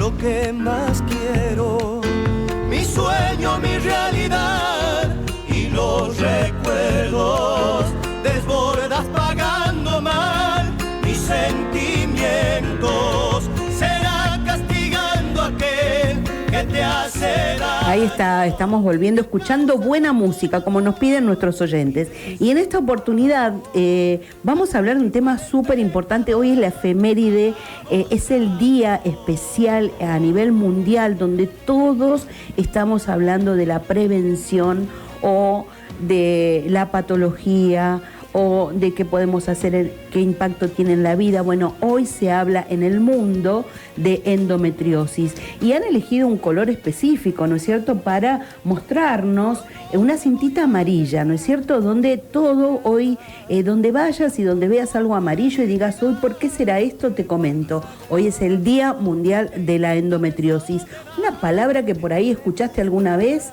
lo que más quiero, mi sueño, mi realidad y los recuerdos. Desbordas pagando mal mis sentimientos, será castigando a aquel que te hace daño. Ahí está, estamos volviendo, escuchando buena música, como nos piden nuestros oyentes. Y en esta oportunidad vamos a hablar de un tema súper importante. Hoy es la efeméride, es el día especial a nivel mundial donde todos estamos hablando de la prevención o de la patología o de qué podemos hacer, qué impacto tiene en la vida. Bueno, hoy se habla en el mundo de endometriosis y han elegido un color específico, ¿no es cierto?, para mostrarnos una cintita amarilla, ¿no es cierto?, donde todo hoy, donde vayas y donde veas algo amarillo y digas, hoy, ¿por qué será esto? Te comento. Hoy es el Día Mundial de la Endometriosis. Una palabra que por ahí escuchaste alguna vez.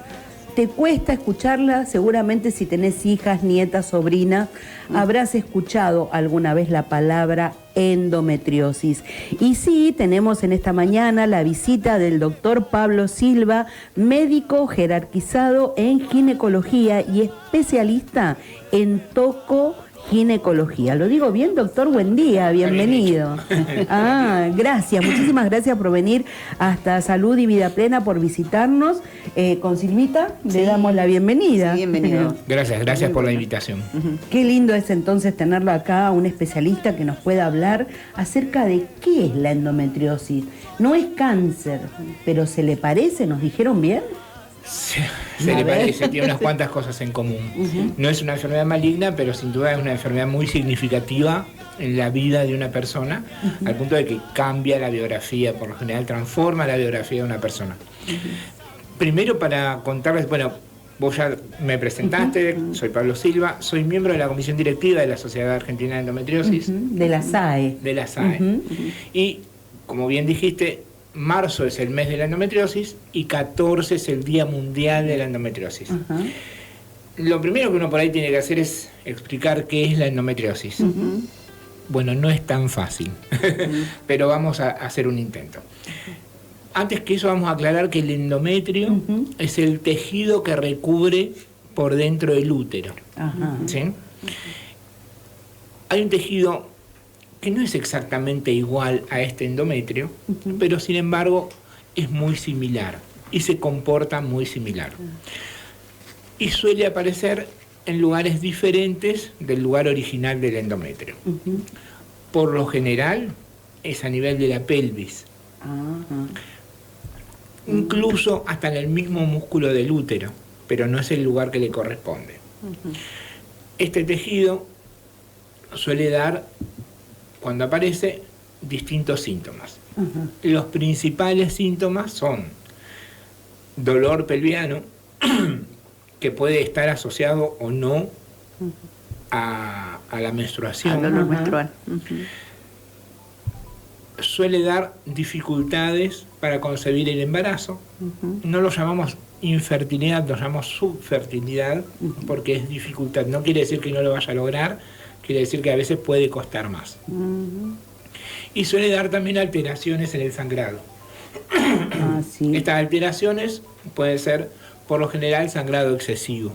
Te cuesta escucharla, seguramente si tenés hijas, nietas, sobrinas, habrás escuchado alguna vez la palabra endometriosis. Y sí, tenemos en esta mañana la visita del doctor Pablo Silva, médico jerarquizado en ginecología y especialista en tocoginecología. ¿Lo digo bien, doctor? Buen día, bienvenido. Gracias, muchísimas gracias por venir hasta Salud y Vida Plena, por visitarnos. Con Silvita le damos la bienvenida. Sí, bienvenido. Gracias por la invitación. Qué lindo es entonces tenerlo acá, un especialista que nos pueda hablar acerca de qué es la endometriosis. No es cáncer, pero ¿se le parece? ¿Nos dijeron bien? Se le parece, tiene unas cuantas cosas en común. No es una enfermedad maligna, pero sin duda es una enfermedad muy significativa en la vida de una persona, al punto de que cambia la biografía, por lo general transforma la biografía de una persona. Primero, para contarles, bueno, vos ya me presentaste, soy Pablo Silva, soy miembro de la comisión directiva de la Sociedad Argentina de Endometriosis. De la SAE. De la SAE. Y, como bien dijiste, marzo es el mes de la endometriosis y 14 es el Día Mundial de la Endometriosis. Lo primero que uno por ahí tiene que hacer es explicar qué es la endometriosis. Bueno, no es tan fácil, pero vamos a hacer un intento. Antes que eso vamos a aclarar que el endometrio es el tejido que recubre por dentro del útero. ¿Sí? Hay un tejido que no es exactamente igual a este endometrio, pero sin embargo es muy similar y se comporta muy similar. Y suele aparecer en lugares diferentes del lugar original del endometrio. Por lo general es a nivel de la pelvis. Incluso hasta en el mismo músculo del útero, pero no es el lugar que le corresponde. Este tejido suele dar, cuando aparece, distintos síntomas. Los principales síntomas son dolor pelviano, que puede estar asociado o no a la menstruación. Al dolor menstrual. Suele dar dificultades para concebir el embarazo. No lo llamamos infertilidad, lo llamamos subfertilidad, porque es dificultad. No quiere decir que no lo vaya a lograr, quiere decir que a veces puede costar más. Y suele dar también alteraciones en el sangrado. Estas alteraciones pueden ser, por lo general, sangrado excesivo,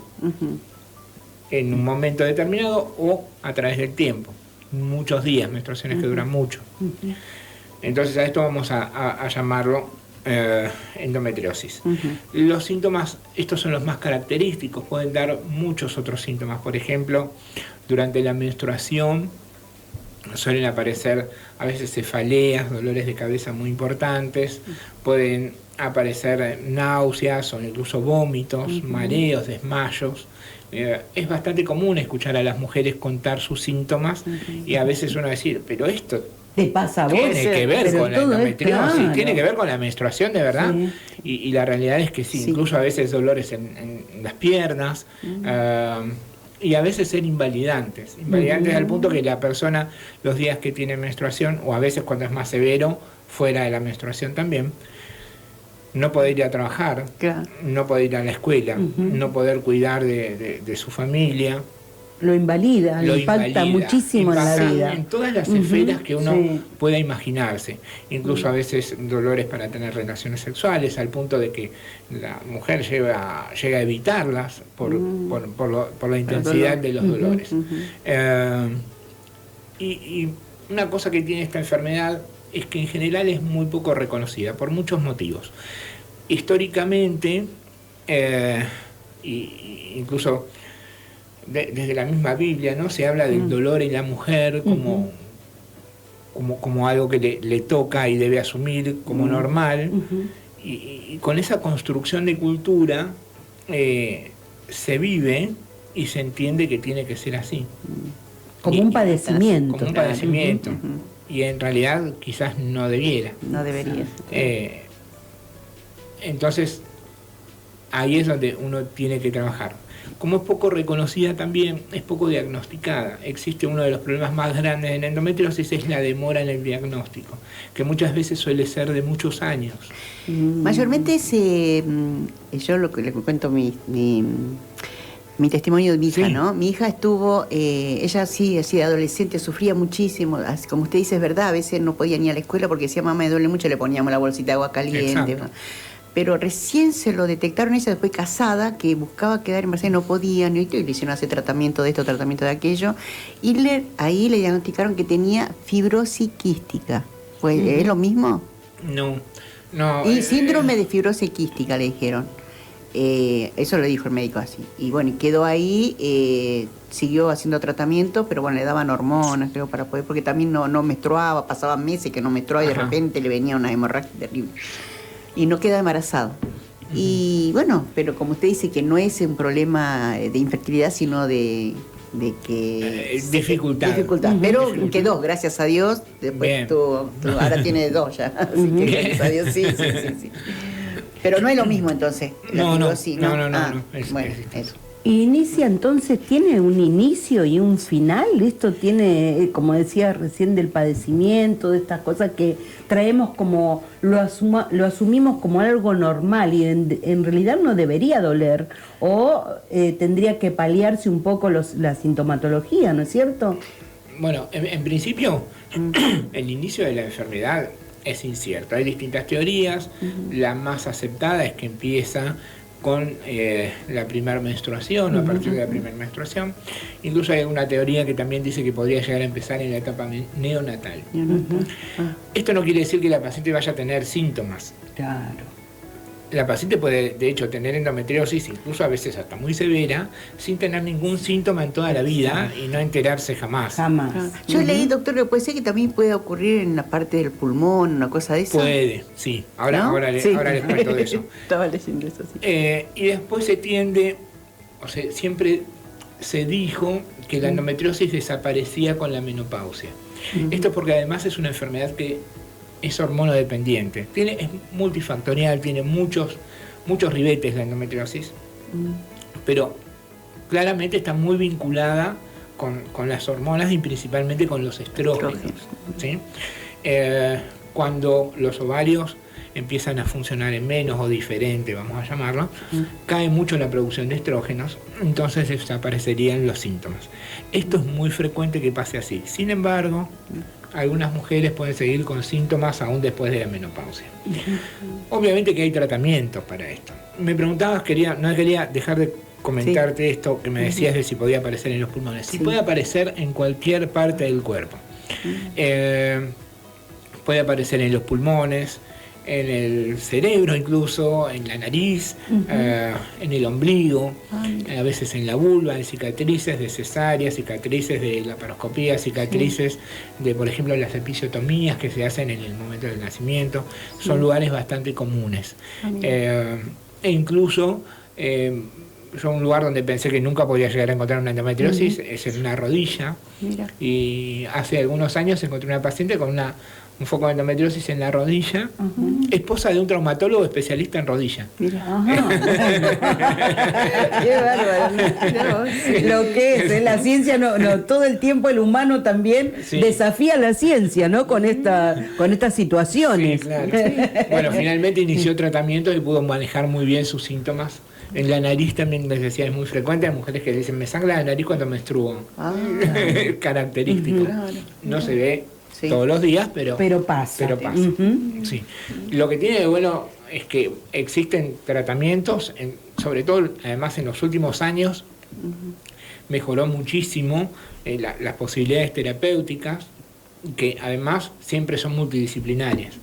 en un momento determinado o a través del tiempo. Muchos días, menstruaciones que duran mucho. Entonces a esto vamos a llamarlo endometriosis. Los síntomas, estos son los más característicos, pueden dar muchos otros síntomas. Por ejemplo, durante la menstruación suelen aparecer a veces cefaleas, dolores de cabeza muy importantes, pueden aparecer náuseas o incluso vómitos, mareos, desmayos. Es bastante común escuchar a las mujeres contar sus síntomas y a veces uno decir, pero esto te pasa a vos, tiene que ver con la endometriosis, claro. Tiene que ver con la menstruación de verdad. Y la realidad es que sí, incluso a veces dolores en las piernas, y a veces ser invalidantes al punto que la persona, los días que tiene menstruación, o a veces cuando es más severo, fuera de la menstruación también, no poder ir a trabajar, no poder ir a la escuela, no poder cuidar de su familia, Lo invalida, lo le impacta muchísimo en la vida. En todas las esferas que uno sí. pueda imarse. Incluso a veces dolores para tener relaciones sexuales, al punto de que la mujer llega a evitarlas por la intensidad de los dolores. Y una cosa que tiene esta enfermedad es que en general es muy poco reconocida por muchos motivos. Históricamente, incluso desde la misma Biblia, ¿no? Se habla del dolor en la mujer como algo que le toca y debe asumir como normal. Y con esa construcción de cultura se vive y se entiende que tiene que ser así. Como un padecimiento. Como un padecimiento. Y en realidad quizás no debiera. No debería. Entonces, ahí es donde uno tiene que trabajar. Como es poco reconocida también, es poco diagnosticada. Existe uno de los problemas más grandes en endometriosis, es la demora en el diagnóstico, que muchas veces suele ser de muchos años. Mayormente yo lo que le cuento mi testimonio de mi hija, Sí. ¿no? Mi hija estuvo, ella sí, así de adolescente, sufría muchísimo, así como usted dice, es verdad, a veces no podía ni a la escuela porque decía, mamá, me duele mucho, le poníamos la bolsita de agua caliente. Exacto. Pero recién se lo detectaron ella después casada, que buscaba quedar embarazada y no podía, y le hicieron hacer tratamiento de esto, tratamiento de aquello, y ahí le diagnosticaron que tenía fibrosis quística. Pues, ¿es lo mismo? No. Y síndrome de fibrosis quística le dijeron. Eso lo dijo el médico así. Y bueno, quedó ahí, siguió haciendo tratamiento, pero bueno, le daban hormonas, creo, para poder, porque también no menstruaba, pasaban meses que no menstruaba y de repente le venía una hemorragia terrible. Y no queda embarazado. Y bueno, pero como usted dice que no es un problema de infertilidad, sino de que... dificultad. Pero quedó, gracias a Dios. Después ahora tiene 2 ya. Así que gracias a Dios, sí. Pero no es lo mismo entonces. No. Bueno, eso. Inicia entonces, ¿tiene un inicio y un final? Esto tiene, como decía recién, del padecimiento, de estas cosas que traemos como, lo asumimos como algo normal y en realidad no debería doler, o tendría que paliarse un poco la sintomatología, ¿no es cierto? Bueno, en principio, el inicio de la enfermedad es incierto. Hay distintas teorías. La más aceptada es que empieza con la primera menstruación o a partir de la primera menstruación. Incluso hay una teoría que también dice que podría llegar a empezar en la etapa neonatal. Esto no quiere decir que la paciente vaya a tener síntomas. Claro. La paciente puede, de hecho, tener endometriosis, incluso a veces hasta muy severa, sin tener ningún síntoma en toda la vida y no enterarse jamás. Jamás. Yo leí, doctor, que puede ser que también puede ocurrir en la parte del pulmón, una cosa de esa. Puede, sí. Ahora les cuento de eso. Estaba leyendo eso, sí. Y después se tiende, o sea, siempre se dijo que la endometriosis desaparecía con la menopausia. Esto porque además es una enfermedad que es hormonodependiente. Es multifactorial, tiene muchos ribetes la endometriosis, pero claramente está muy vinculada con las hormonas y principalmente con los estrógenos. ¿Sí? Cuando los ovarios empiezan a funcionar en menos o diferente, vamos a llamarlo, cae mucho la producción de estrógenos, entonces desaparecerían los síntomas. Esto es muy frecuente que pase así. Sin embargo, algunas mujeres pueden seguir con síntomas aún después de la menopausia. Obviamente que hay tratamientos para esto. Me preguntabas, no quería dejar de comentarte esto que me decías de si podía aparecer en los pulmones. Sí, puede aparecer en cualquier parte del cuerpo. Puede aparecer en los pulmones, en el cerebro incluso, en la nariz, en el ombligo, a veces en la vulva, en cicatrices de cesárea, cicatrices de laparoscopía, cicatrices de, por ejemplo, las episiotomías que se hacen en el momento del nacimiento. Son lugares bastante comunes. E incluso, yo un lugar donde pensé que nunca podía llegar a encontrar una endometriosis es en una rodilla. Mira. Y hace algunos años encontré una paciente con un foco de endometriosis en la rodilla, esposa de un traumatólogo especialista en rodilla. Ajá. Qué bárbaro. Lo que es la ciencia, todo el tiempo el humano también desafía la ciencia, ¿no? Con estas situaciones. Sí, claro. Bueno, finalmente inició tratamiento y pudo manejar muy bien sus síntomas. En la nariz también, les decía, es muy frecuente. Hay mujeres que dicen, me sangra la nariz cuando menstruo. Característico. No se ve todos los días, pero pasa. Sí. Lo que tiene de bueno es que existen tratamientos, sobre todo, además en los últimos años, mejoró muchísimo las posibilidades terapéuticas, que además siempre son multidisciplinarias.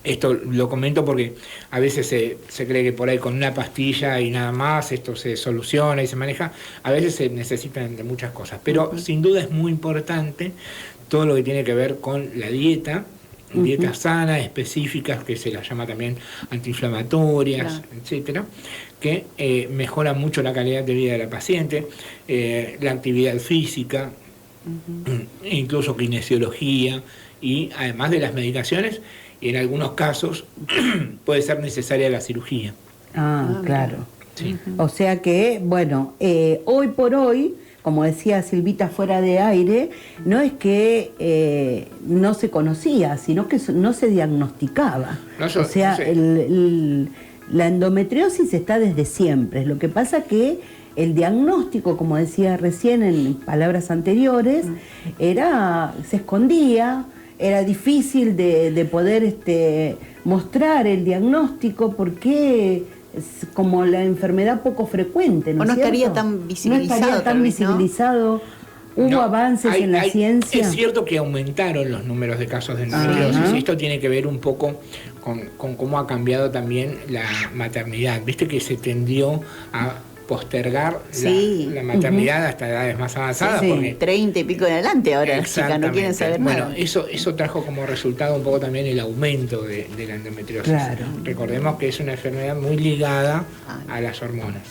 Esto lo comento porque a veces se cree que por ahí con una pastilla y nada más esto se soluciona y se maneja. A veces se necesitan de muchas cosas, pero sin duda es muy importante todo lo que tiene que ver con la dieta, dietas sanas, específicas, que se las llama también antiinflamatorias, etcétera, que mejora mucho la calidad de vida de la paciente, la actividad física, incluso kinesiología, y además de las medicaciones, y en algunos casos puede ser necesaria la cirugía. Claro. Sí. O sea que, bueno, hoy por hoy, como decía Silvita fuera de aire, no es que no se conocía, sino que no se diagnosticaba. La endometriosis está desde siempre. Lo que pasa que el diagnóstico, como decía recién en palabras anteriores, se escondía. Era difícil de poder mostrar el diagnóstico porque es como la enfermedad poco frecuente, ¿no es cierto? Estaría tan visibilizado. No estaría tan visibilizado. ¿Hubo avances en la ciencia? Es cierto que aumentaron los números de casos de endometriosis, y esto tiene que ver un poco con cómo ha cambiado también la maternidad. Viste que se tendió a postergar la maternidad hasta edades más avanzadas. Porque 30 y pico en adelante ahora las chicas no quieren saber nada. Bueno, eso trajo como resultado un poco también el aumento de la endometriosis. Claro. Recordemos que es una enfermedad muy ligada a las hormonas.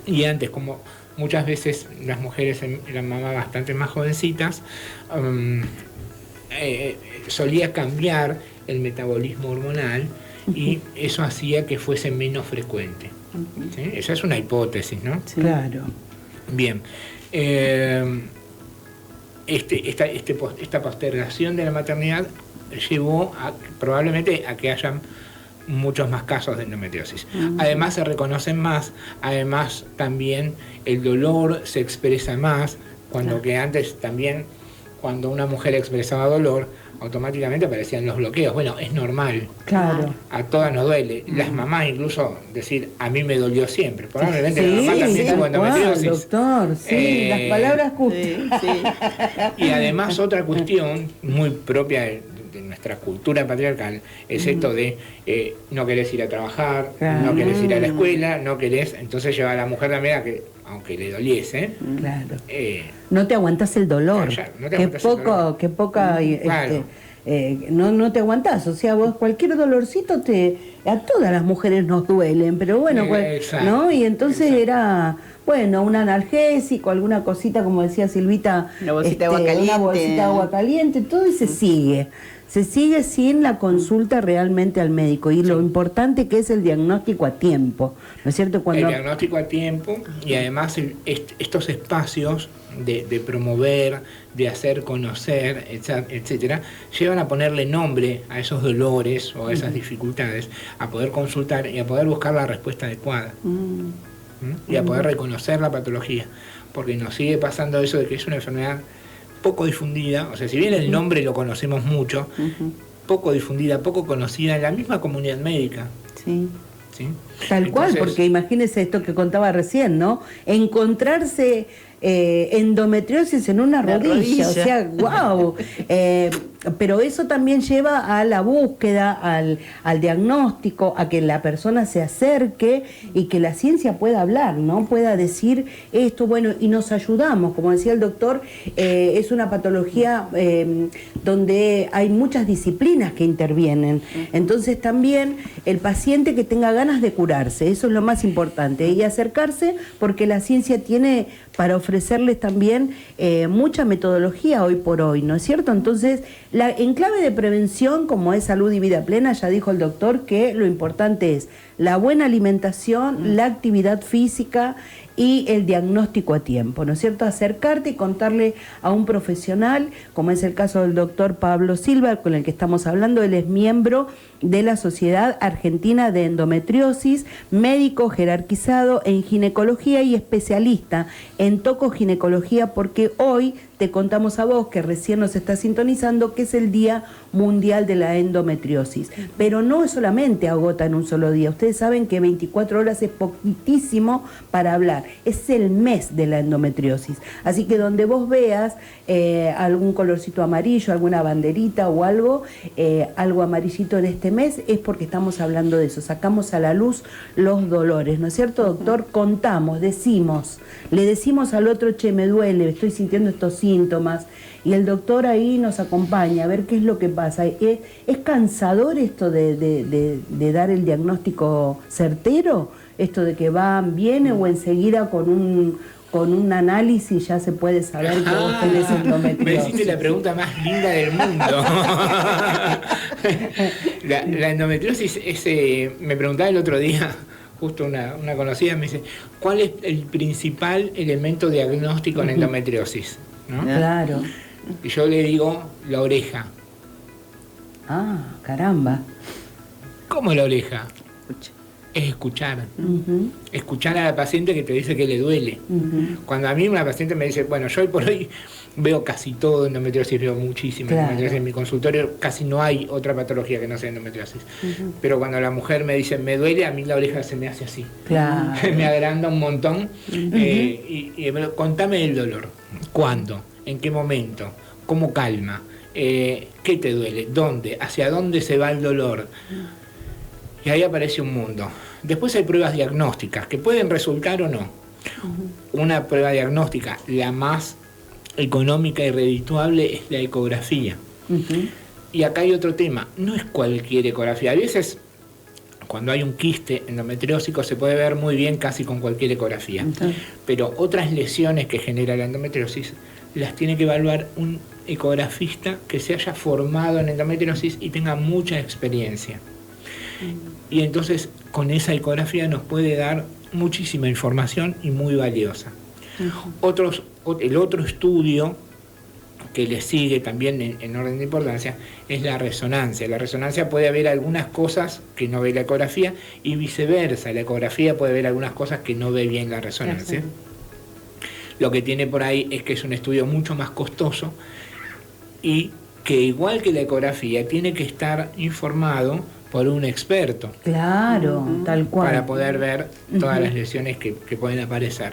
Y antes, como muchas veces las mujeres eran mamás bastante más jovencitas, solía cambiar el metabolismo hormonal y eso hacía que fuese menos frecuente. ¿Sí? Esa es una hipótesis, ¿no? Sí. Claro. Bien. Esta postergación de la maternidad llevó probablemente a que hayan muchos más casos de endometriosis. Además se reconocen más, además también el dolor se expresa más, cuando que antes también, cuando una mujer expresaba dolor, automáticamente aparecían los bloqueos. Bueno, es normal. Claro. A todas nos duele. Las mamás incluso decir, a mí me dolió siempre. Probablemente la mamá también tuvo endometriosis. Doctor, las palabras justas. Y además otra cuestión muy propia de nuestra cultura patriarcal es esto de no querés ir a trabajar, no querés ir a la escuela, no querés, entonces lleva a la mujer también a que, aunque le doliese, no te aguantás el dolor. No te aguantás el dolor. Qué poca no te aguantás, o sea, vos cualquier dolorcito a todas las mujeres nos duelen, pero bueno, ¿no? Y entonces era un analgésico, alguna cosita, como decía Silvita, una bolsita de agua caliente, todo, y se sigue sin la consulta realmente al médico, y lo importante que es el diagnóstico a tiempo, ¿no es cierto? El diagnóstico a tiempo, y además estos espacios de promover, de hacer conocer, etcétera, llevan a ponerle nombre a esos dolores o a esas dificultades, a poder consultar y a poder buscar la respuesta adecuada. Y a poder reconocer la patología, porque nos sigue pasando eso de que es una enfermedad poco difundida, o sea, si bien el nombre lo conocemos mucho, poco difundida, poco conocida en la misma comunidad médica. ¿Sí? Tal cual, porque imagínese esto que contaba recién, ¿no? Encontrarse endometriosis en una rodilla, o sea, wow. Pero eso también lleva a la búsqueda, al diagnóstico, a que la persona se acerque y que la ciencia pueda hablar, ¿no? Pueda decir esto, y nos ayudamos, como decía el doctor, es una patología donde hay muchas disciplinas que intervienen. Entonces también el paciente que tenga ganas de curarse, eso es lo más importante, y acercarse porque la ciencia tiene para ofrecer ofrecerles también mucha metodología hoy por hoy, ¿no es cierto? Entonces, en clave de prevención, como es salud y vida plena, ya dijo el doctor que lo importante es la buena alimentación, la actividad física y el diagnóstico a tiempo, ¿no es cierto? Acercarte y contarle a un profesional, como es el caso del doctor Pablo Silva, con el que estamos hablando. Él es miembro de la Sociedad Argentina de Endometriosis, médico jerarquizado en ginecología y especialista en tocoginecología, porque hoy te contamos a vos, que recién nos está sintonizando, que es el Día Mundial de la Endometriosis. Pero no solamente agota en un solo día. Ustedes saben que 24 horas es poquitísimo para hablar. Es el mes de la endometriosis. Así que donde vos veas algún colorcito amarillo, alguna banderita o algo amarillito en este mes, es porque estamos hablando de eso. Sacamos a la luz los dolores, ¿no es cierto, doctor? Contamos, decimos, le decimos al otro, che, me duele, estoy sintiendo estos síntomas, y el doctor ahí nos acompaña a ver qué es lo que pasa. ¿Es cansador esto de dar el diagnóstico certero? Esto de que viene o enseguida con un análisis ya se puede saber que vos tenés endometriosis. Me hiciste la pregunta más linda del mundo. La endometriosis me preguntaba el otro día, justo una conocida me dice, ¿cuál es el principal elemento diagnóstico en endometriosis? ¿No? Claro. Y yo le digo, la oreja. Ah, caramba. ¿Cómo la oreja? Es escuchar. Uh-huh. Escuchar a la paciente que te dice que le duele. Uh-huh. Cuando a mí una paciente me dice, bueno, yo hoy por hoy veo casi todo endometriosis, veo muchísima endometriosis en mi consultorio, casi no hay otra patología que no sea endometriosis. Uh-huh. Pero cuando la mujer me dice, me duele, a mí la oreja se me hace así. Claro. Me agranda un montón. Uh-huh. Y contame el dolor. ¿Cuándo? ¿En qué momento? ¿Cómo calma? ¿Qué te duele? ¿Dónde? ¿Hacia dónde se va el dolor? Y ahí aparece un mundo. Después hay pruebas diagnósticas que pueden resultar o no. Uh-huh. Una prueba diagnóstica, la más económica y redituable, es la ecografía. Uh-huh. Y acá hay otro tema, no es cualquier ecografía. A veces, cuando hay un quiste endometriósico, se puede ver muy bien casi con cualquier ecografía. Uh-huh. Pero otras lesiones que genera la endometriosis las tiene que evaluar un ecografista que se haya formado en endometriosis y tenga mucha experiencia. Y entonces con esa ecografía nos puede dar muchísima información y muy valiosa. Uh-huh. El otro estudio que le sigue también en orden de importancia es la resonancia. La resonancia puede ver algunas cosas que no ve la ecografía y viceversa. La ecografía puede ver algunas cosas que no ve bien la resonancia. Uh-huh. Lo que tiene por ahí es que es un estudio mucho más costoso y que, igual que la ecografía, tiene que estar informado por un experto. Claro, tal cual. Para poder ver todas las lesiones que pueden aparecer.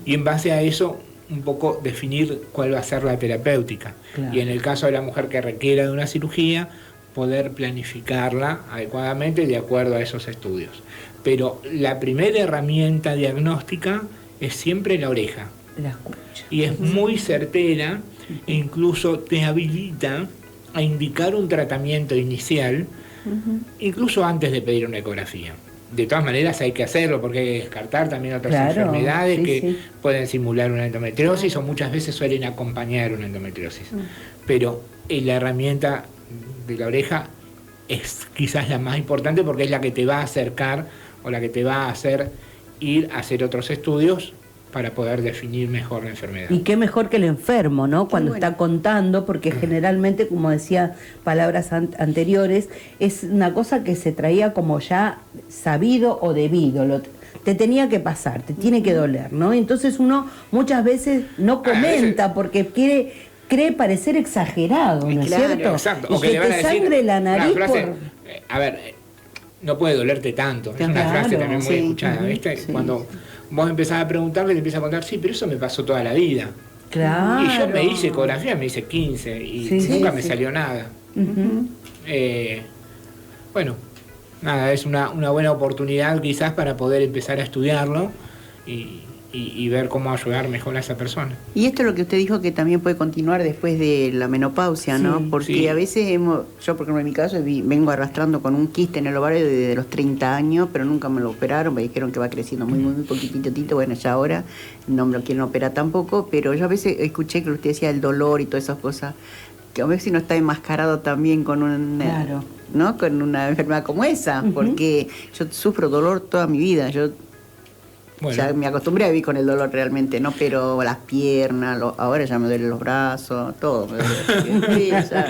Y en base a eso, un poco definir cuál va a ser la terapéutica. Claro. Y en el caso de la mujer que requiera de una cirugía, poder planificarla adecuadamente de acuerdo a esos estudios. Pero la primera herramienta diagnóstica es siempre la oreja. La escucha. Y es muy certera e incluso te habilita a indicar un tratamiento inicial, incluso antes de pedir una ecografía. De todas maneras hay que hacerlo porque hay que descartar también otras enfermedades que pueden simular una endometriosis o muchas veces suelen acompañar una endometriosis. Pero la herramienta de la oreja es quizás la más importante porque es la que te va a acercar o la que te va a hacer ir a hacer otros estudios para poder definir mejor la enfermedad. Y qué mejor que el enfermo, ¿no? Cuando está contando, porque generalmente, como decía palabras anteriores, es una cosa que se traía como ya sabido o debido. Te tenía que pasar, te tiene que doler, ¿no? Entonces uno muchas veces no comenta porque cree parecer exagerado, ¿no es cierto? Exacto. Y o que le van a decir sangre la nariz frase, a ver, no puede dolerte tanto. Es una frase también muy escuchada, ¿viste? Cuando vos empezás a preguntarle, te empieza a contar, sí, pero eso me pasó toda la vida. Claro. Y yo me hice ecografía, me hice 15 y nunca me salió nada. Bueno, nada, es una buena oportunidad quizás para poder empezar a estudiarlo y y ver cómo ayudar mejor a esa persona. Y esto es lo que usted dijo, que también puede continuar después de la menopausia, ¿no? Sí. Porque Sí. a veces yo, por ejemplo, en mi caso, vengo arrastrando con un quiste en el ovario desde los 30 años, pero nunca me lo operaron, me dijeron que va creciendo muy, muy poquitito, bueno, ya ahora no me lo quieren operar tampoco, pero yo a veces escuché que usted decía el dolor y todas esas cosas, que a veces no está enmascarado también con Claro. ¿no? Con una enfermedad como esa, porque yo sufro dolor toda mi vida, yo Bueno, ya me acostumbré a vivir con el dolor realmente, ¿no? Pero las piernas, ahora ya me duelen los brazos, todo. Me duele. Sí, ya.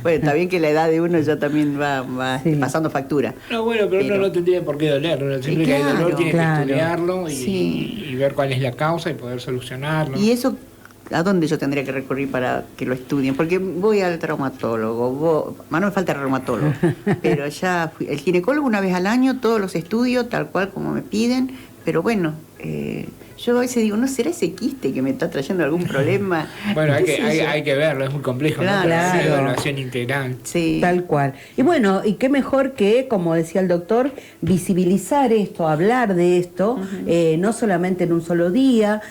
Bueno, está bien que la edad de uno ya también va Sí. pasando factura. no, bueno, pero uno no tendría por qué doler. Uno siempre que hay dolor claro, tiene claro. que estudiarlo Sí. y ver cuál es la causa y poder solucionarlo. Y eso, ¿a dónde yo tendría que recurrir para que lo estudien? Porque voy al traumatólogo, no me falta el reumatólogo, pero ya fui, el ginecólogo una vez al año, todos los estudios, tal cual como me piden, pero bueno, yo a veces digo, ¿no será ese quiste que me está trayendo algún problema? Bueno, ¿Qué sé yo? hay que verlo, es muy complejo, Claro. ¿no? Pero sí, Claro. evaluación integral. Sí. Tal cual. Y bueno, y qué mejor que, como decía el doctor, visibilizar esto, hablar de esto, no solamente en un solo día,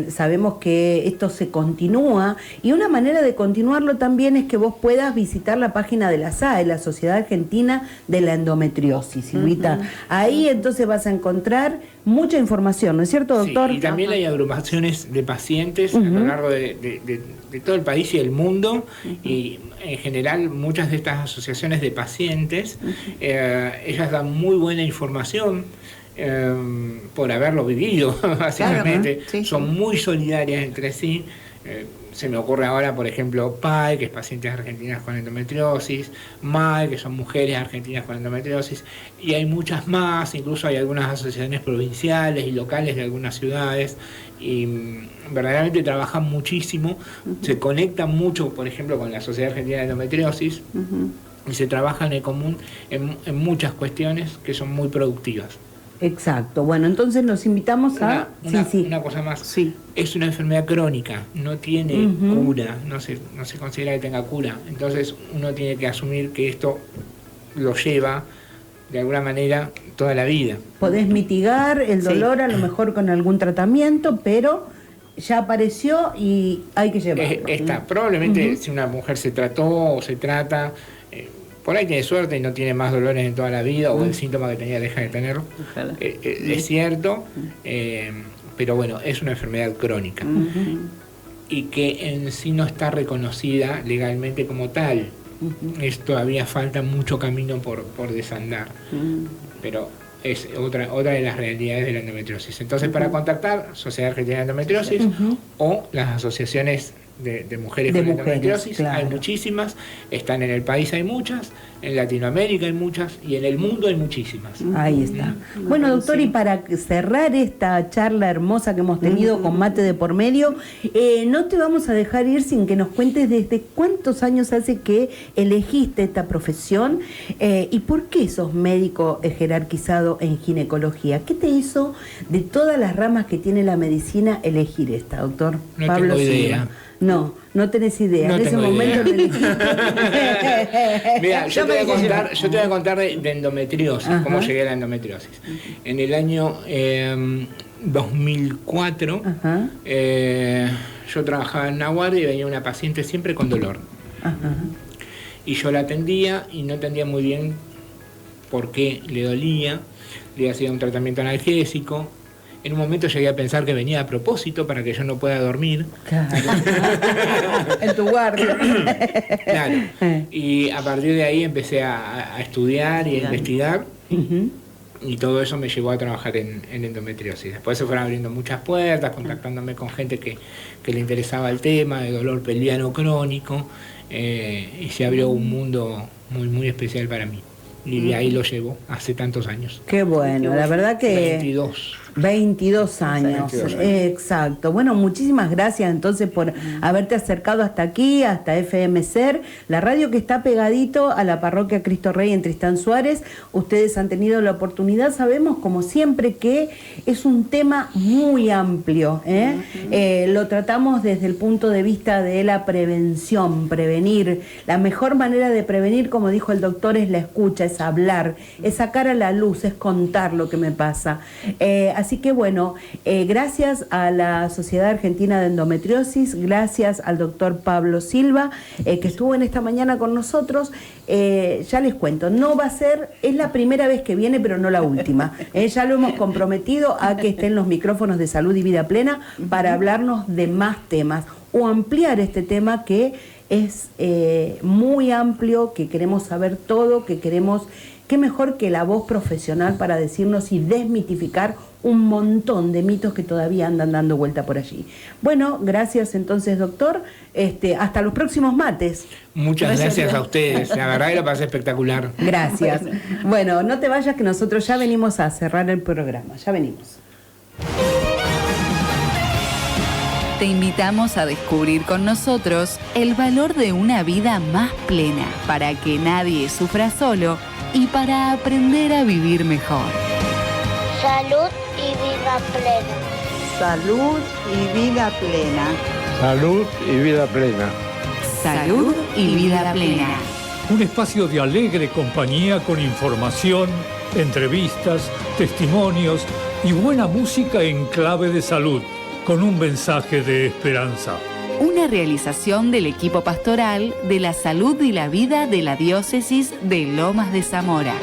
sabemos que esto se continúa, y una manera de continuarlo también es que vos puedas visitar la página de la SAE, la Sociedad Argentina de la Endometriosis, Silvita. Ahí entonces vas a encontrar mucha información, ¿no es cierto, doctor? Sí, y también hay agrupaciones de pacientes a lo largo de todo el país y el mundo, y en general muchas de estas asociaciones de pacientes, ellas dan muy buena información por haberlo vivido, básicamente. Claro, sí, son sí. muy solidarias entre sí. Se me ocurre ahora, por ejemplo, PAE, que es pacientes argentinas con endometriosis, MAE, que son mujeres argentinas con endometriosis, y hay muchas más, incluso hay algunas asociaciones provinciales y locales de algunas ciudades, y verdaderamente trabajan muchísimo, se conectan mucho, por ejemplo, con la Sociedad Argentina de Endometriosis, y se trabajan en común en muchas cuestiones que son muy productivas. Exacto. Bueno, entonces nos invitamos a... Una cosa más. Sí. Es una enfermedad crónica, no tiene cura, no se considera que tenga cura. Entonces uno tiene que asumir que esto lo lleva de alguna manera toda la vida. Podés mitigar el Sí. dolor a lo mejor con algún tratamiento, pero ya apareció y hay que llevarlo. Probablemente si una mujer se trató o se trata, por ahí tiene suerte y no tiene más dolores en toda la vida, o el síntoma que tenía deja de tenerlo. Ojalá. Es cierto, pero bueno, es una enfermedad crónica y que en sí no está reconocida legalmente como tal. Todavía falta mucho camino por desandar, pero es otra de las realidades de la endometriosis. Entonces, para contactar Sociedad Argentina de Endometriosis o las asociaciones de mujeres De con mujeres, endometriosis, claro. hay muchísimas, están en el país hay muchas, en Latinoamérica hay muchas y en el mundo hay muchísimas. Ahí está. Bueno, doctor, y para cerrar esta charla hermosa que hemos tenido con mate de por medio, no te vamos a dejar ir sin que nos cuentes desde cuántos años hace que elegiste esta profesión y por qué sos médico jerarquizado en ginecología. ¿Qué te hizo de todas las ramas que tiene la medicina elegir esta, doctor? No tengo idea. Silva. No tenés idea. No en ese tengo momento idea. lo elegiste. Mira, yo te voy a contar de endometriosis, Ajá. cómo llegué a la endometriosis. En el año 2004, Ajá. yo trabajaba en una guardia y venía una paciente siempre con dolor. Ajá. Y yo la atendía y no entendía muy bien por qué le dolía. Le hacía un tratamiento analgésico. En un momento llegué a pensar que venía a propósito para que yo no pueda dormir. Claro. En tu guardia. Claro. Y a partir de ahí empecé a estudiar y a investigar. Ujú. Y todo eso me llevó a trabajar en endometriosis. Después se fueron abriendo muchas puertas, contactándome con gente que le interesaba el tema de dolor pelviano crónico. Y se abrió un mundo muy, muy especial para mí. Y de ahí lo llevo hace tantos años. Qué bueno, la verdad que... 22 años, 22 años. Exacto. Bueno, muchísimas gracias entonces por haberte acercado hasta aquí, hasta FM Ser, la radio que está pegadito a la parroquia Cristo Rey en Tristán Suárez. Ustedes han tenido la oportunidad, sabemos como siempre que es un tema muy amplio, ¿eh? Lo tratamos desde el punto de vista de la prevención, prevenir. La mejor manera de prevenir, como dijo el doctor, es la escucha, es hablar, es sacar a la luz, es contar lo que me pasa. Así que bueno, gracias a la Sociedad Argentina de Endometriosis, gracias al doctor Pablo Silva, que estuvo en esta mañana con nosotros. Ya les cuento, no va a ser, es la primera vez que viene, pero no la última. Ya lo hemos comprometido a que esté en los micrófonos de Salud y Vida Plena para hablarnos de más temas o ampliar este tema que es muy amplio, que queremos saber todo, que queremos, qué mejor que la voz profesional para decirnos y desmitificar un montón de mitos que todavía andan dando vuelta por allí. Bueno, gracias entonces, doctor. Hasta los próximos mates. Muchas gracias a ustedes, la verdad que lo pasé espectacular. Gracias. Bueno, no te vayas que nosotros ya venimos a cerrar el programa, ya venimos. Te invitamos a descubrir con nosotros el valor de una vida más plena, para que nadie sufra solo y para aprender a vivir mejor. Salud y vida plena. Salud y vida plena. Salud y vida plena. Salud y vida plena. Un espacio de alegre compañía con información, entrevistas, testimonios y buena música en clave de salud, con un mensaje de esperanza. Una realización del equipo pastoral de la salud y la vida de la diócesis de Lomas de Zamora.